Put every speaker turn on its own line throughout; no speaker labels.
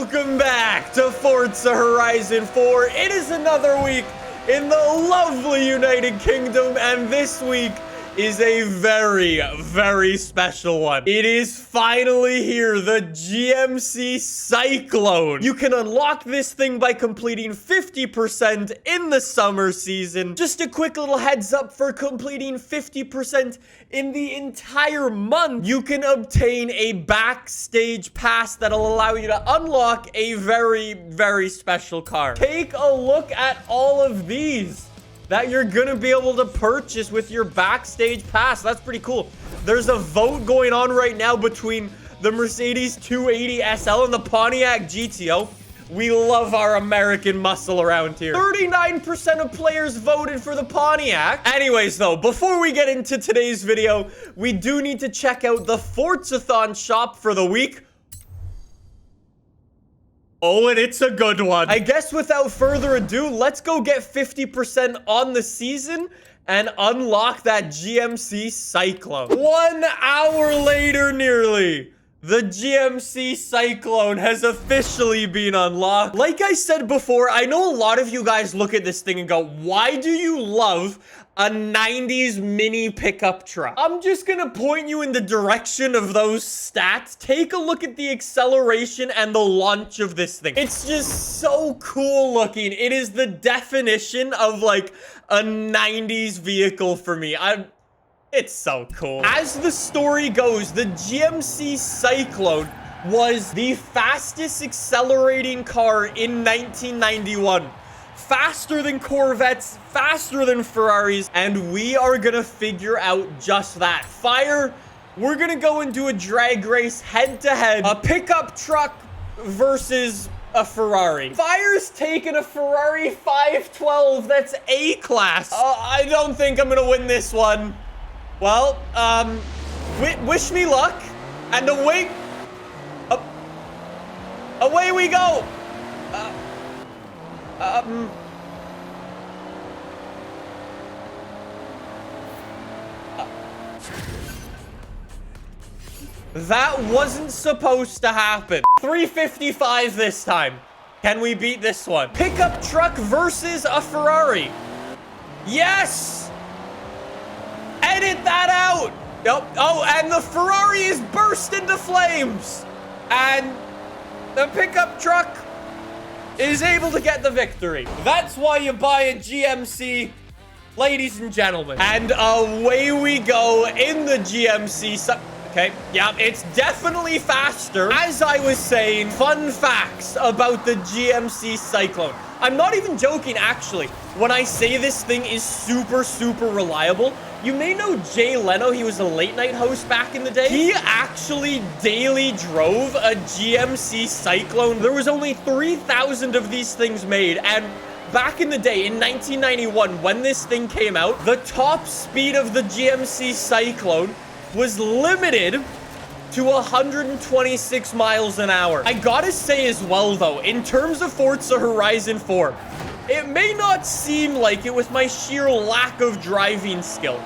Welcome back to Forza Horizon 4. It is another week in the lovely United Kingdom, and this week is a very, very special one. It is finally here, the GMC Syclone. You can unlock this thing by completing 50% in the summer season. Just a quick little heads up, for completing 50% in the entire month, you can obtain a backstage pass that'll allow you to unlock a very, very special car. Take a look at all of these that you're gonna be able to purchase with your backstage pass. That's pretty cool. There's a vote going on right now between the Mercedes 280 SL and the Pontiac GTO. We love our American muscle around here. 39% of players voted for the Pontiac. Anyways, though, before we get into today's video, we do need to check out the Forzathon shop for the week. Oh, and it's a good one. I guess without further ado, let's go get 50% on the season and unlock that GMC Syclone. 1 hour later, nearly, the GMC Syclone has officially been unlocked. Like I said before, I know a lot of you guys look at this thing and go, why do you love a 90s mini pickup truck? I'm just gonna point you in the direction of those stats. Take a look at the acceleration and the launch of this thing. It's just so cool looking. It is the definition of like a 90s vehicle for me. It's so cool. As the story goes, the GMC Syclone was the fastest accelerating car in 1991. Faster than Corvettes, faster than Ferraris, and we are gonna figure out just that. Fire, we're gonna go and do a drag race head-to-head, a pickup truck versus a Ferrari. Fire's taking a Ferrari 512, that's A-class. I don't think I'm gonna win this one. Well, wish me luck, and away we go. That wasn't supposed to happen. 355 this time. Can we beat this one? Pickup truck versus a Ferrari. Yes! Edit that out. Oh, and the Ferrari is burst into flames. And the pickup truck is able to get the victory. That's why you buy a GMC, ladies and gentlemen. And away we go in the GMC. Okay, yeah, it's definitely faster. As I was saying, fun facts about the GMC Syclone. I'm not even joking, actually. When I say this thing is super, super reliable, you may know Jay Leno. He was a late-night host back in the day. He actually daily drove a GMC Syclone. There was only 3,000 of these things made, and back in the day, in 1991, when this thing came out, the top speed of the GMC Syclone was limited to 126 miles an hour. I gotta say as well, though, in terms of Forza Horizon 4, it may not seem like it with my sheer lack of driving skill,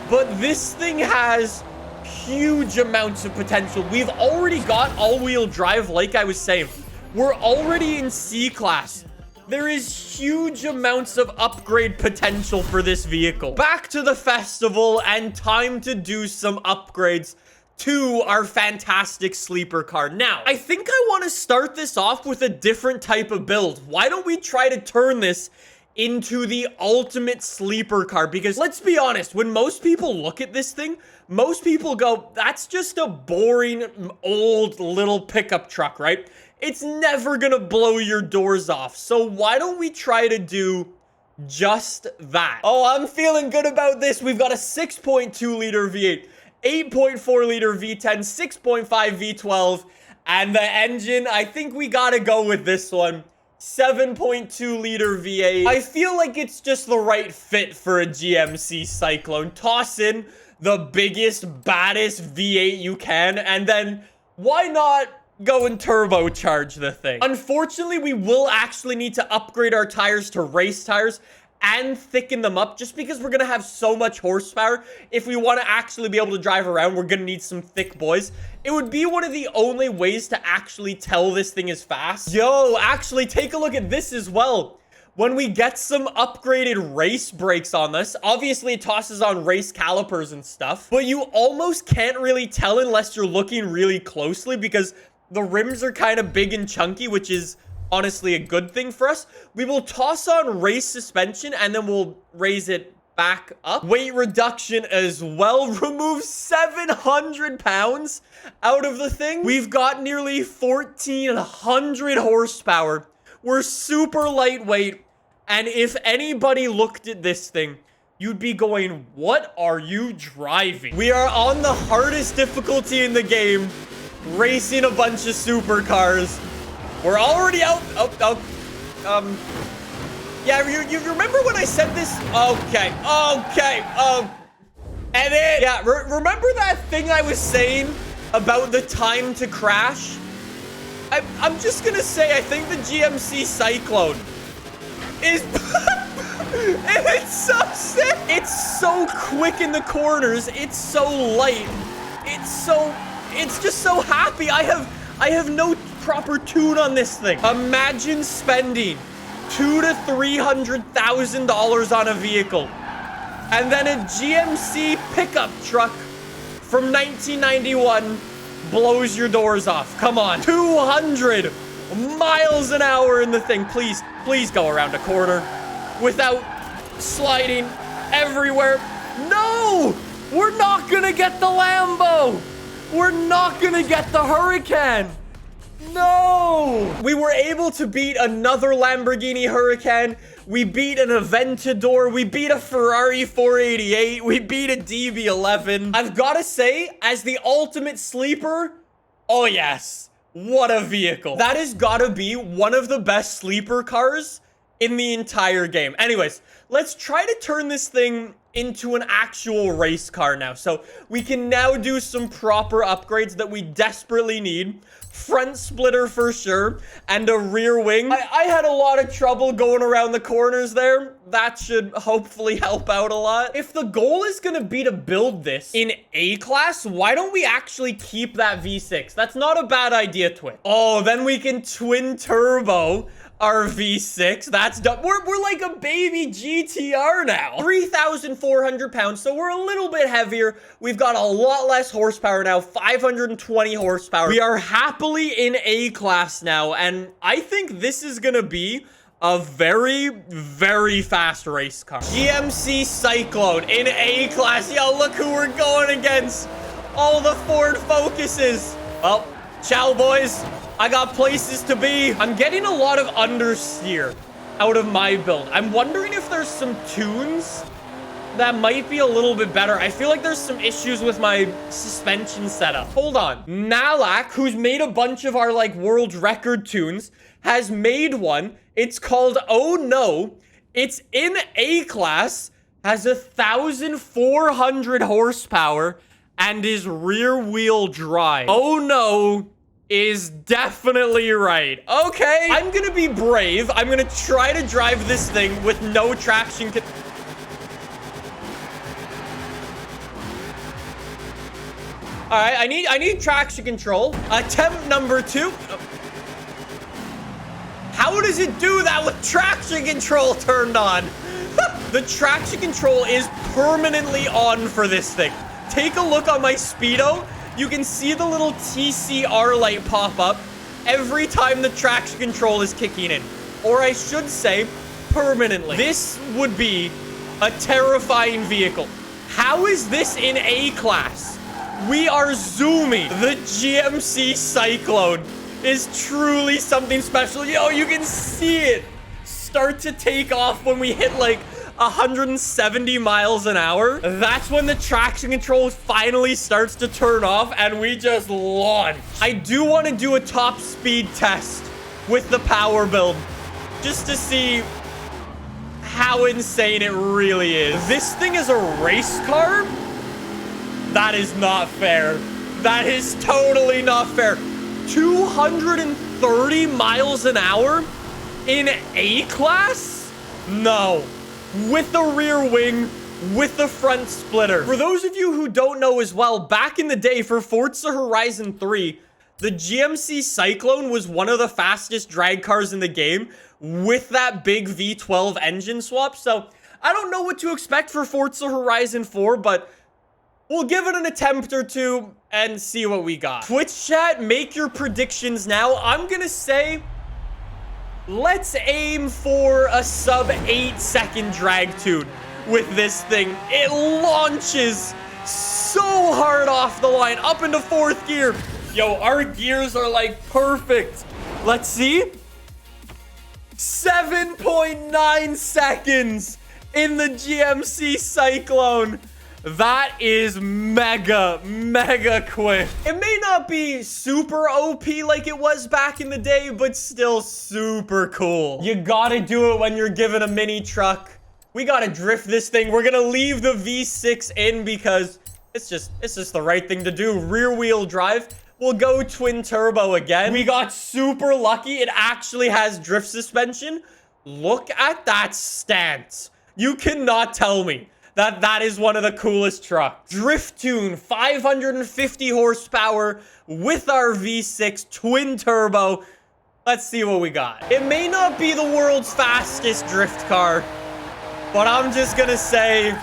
but this thing has huge amounts of potential. We've already got all-wheel drive, like I was saying. We're already in C-Class. There is huge amounts of upgrade potential for this vehicle. Back to the festival, and time to do some upgrades to our fantastic sleeper car. Now, I think I want to start this off with a different type of build. Why don't we try to turn this into the ultimate sleeper car? Because let's be honest, when most people look at this thing, most people go, that's just a boring old little pickup truck, right? It's never gonna blow your doors off. So why don't we try to do just that? Oh, I'm feeling good about this. We've got a 6.2 liter V8, 8.4 liter V10, 6.5 V12, and the engine, I think we gotta go with this one. 7.2 liter V8. I feel like it's just the right fit for a GMC Syclone. Toss in the biggest, baddest V8 you can, and then why not go and turbocharge the thing? Unfortunately, we will actually need to upgrade our tires to race tires and thicken them up, just because we're gonna have so much horsepower. If we want to actually be able to drive around, we're gonna need some thick boys. It would be one of the only ways to actually tell this thing is fast. Yo, actually, take a look at this as well. When we get some upgraded race brakes on this, obviously it tosses on race calipers and stuff, but you almost can't really tell unless you're looking really closely, because the rims are kind of big and chunky, which is honestly a good thing for us. We will toss on race suspension and then we'll raise it back up. Weight reduction as well. Remove 700 pounds out of the thing. We've got nearly 1,400 horsepower. We're super lightweight. And if anybody looked at this thing, you'd be going, what are you driving? We are on the hardest difficulty in the game, racing a bunch of supercars. We're already out. Yeah, you remember when I said this? Okay. Edit. Yeah, remember that thing I was saying about the time to crash? I'm just gonna say, I think the GMC Syclone is... it's so sick. It's so quick in the corners. It's so light. It's just so happy. I have no proper tune on this thing. Imagine spending $200,000 to $300,000 on a vehicle, and then a GMC pickup truck from 1991 blows your doors off. Come on, 200 miles an hour in the thing. Please go around a corner without sliding everywhere. No, we're not gonna get the Lambo. We're not gonna get the Huracan. No! We were able to beat another Lamborghini Huracan. We beat an Aventador. We beat a Ferrari 488. We beat a DB11. I've got to say, as the ultimate sleeper, oh yes, what a vehicle. That has got to be one of the best sleeper cars in the entire game. Anyways, let's try to turn this thing into an actual race car now. So we can now do some proper upgrades that we desperately need. Front splitter for sure, and a rear wing. I had a lot of trouble going around the corners there. That should hopefully help out a lot. If the goal is gonna be to build this in A-Class, why don't we actually keep that V6? That's not a bad idea, Twin. Oh, then we can twin turbo our V6. That's done. We're like a baby GTR now. 3,400 pounds, so we're a little bit heavier. We've got a lot less horsepower now, 520 horsepower. We are happily in A-Class now, and I think this is gonna be a very, very fast race car. GMC Syclone in A-Class. Yo, look who we're going against. All the Ford Focuses. Well, ciao, boys. I got places to be. I'm getting a lot of understeer out of my build. I'm wondering if there's some tunes that might be a little bit better. I feel like there's some issues with my suspension setup. Hold on. Nalak, who's made a bunch of our like world record tunes, has made one. It's called Oh No. It's in A-Class, has 1,400 horsepower, and is rear wheel drive. Oh No is definitely right. Okay, I'm gonna be brave. I'm gonna try to drive this thing with no traction. All right, I need traction control. Attempt number 2. How does it do that with traction control turned on? The traction control is permanently on for this thing. Take a look on my speedo. You can see the little TCR light pop up every time the traction control is kicking in. Or I should say, permanently. This would be a terrifying vehicle. How is this in A-Class? We are zooming. The GMC Syclone is truly something special. Yo, you can see it start to take off when we hit like 170 miles an hour. That's when the traction control finally starts to turn off and we just launch. I do want to do a top speed test with the power build just to see how insane it really is. This thing is a race car? That is not fair. That is totally not fair. 230 miles an hour in A-Class? No. with the rear wing, with the front splitter. For those of you who don't know as well, back in the day for Forza Horizon 3, the GMC Syclone was one of the fastest drag cars in the game with that big V12 engine swap. So I don't know what to expect for Forza Horizon 4, but we'll give it an attempt or two and see what we got. Twitch chat, make your predictions now. I'm gonna say, let's aim for a sub 8-second drag tune with this thing. It launches so hard off the line, up into 4th gear. Yo, our gears are like perfect. Let's see. 7.9 seconds in the GMC Syclone. That is mega quick. It may not be super OP like it was back in the day, but still super cool. You gotta do it when you're given a mini truck. We gotta drift this thing. We're gonna leave the V6 in because it's just the right thing to do. Rear wheel drive. We'll go twin turbo again. We got super lucky. It actually has drift suspension. Look at that stance. You cannot tell me that that is one of the coolest trucks. Drift tune, 550 horsepower with our V6 twin turbo. Let's see what we got. It may not be the world's fastest drift car, but I'm just gonna say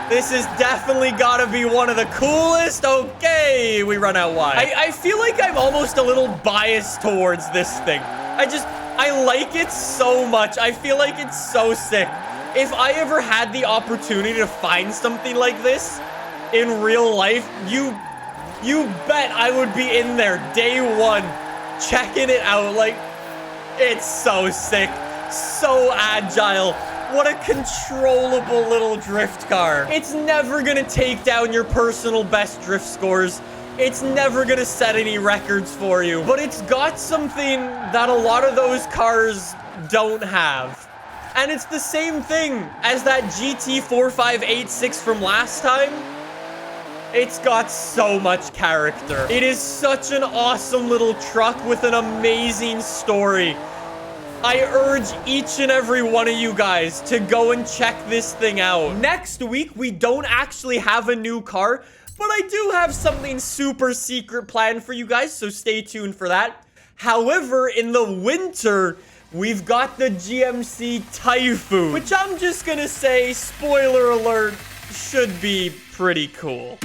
this is definitely gotta be one of the coolest. Okay, we run out wide. I feel like I'm almost a little biased towards this thing. I like it so much. I feel like it's so sick. If I ever had the opportunity to find something like this in real life, you bet I would be in there day one, checking it out. Like, it's so sick, so agile. What a controllable little drift car. It's never gonna take down your personal best drift scores. It's never gonna set any records for you, but it's got something that a lot of those cars don't have. And it's the same thing as that GT4586 from last time. It's got so much character. It is such an awesome little truck with an amazing story. I urge each and every one of you guys to go and check this thing out. Next week, we don't actually have a new car, but I do have something super secret planned for you guys, so stay tuned for that. However, in the winter, we've got the GMC Typhoon, which I'm just gonna say, spoiler alert, should be pretty cool.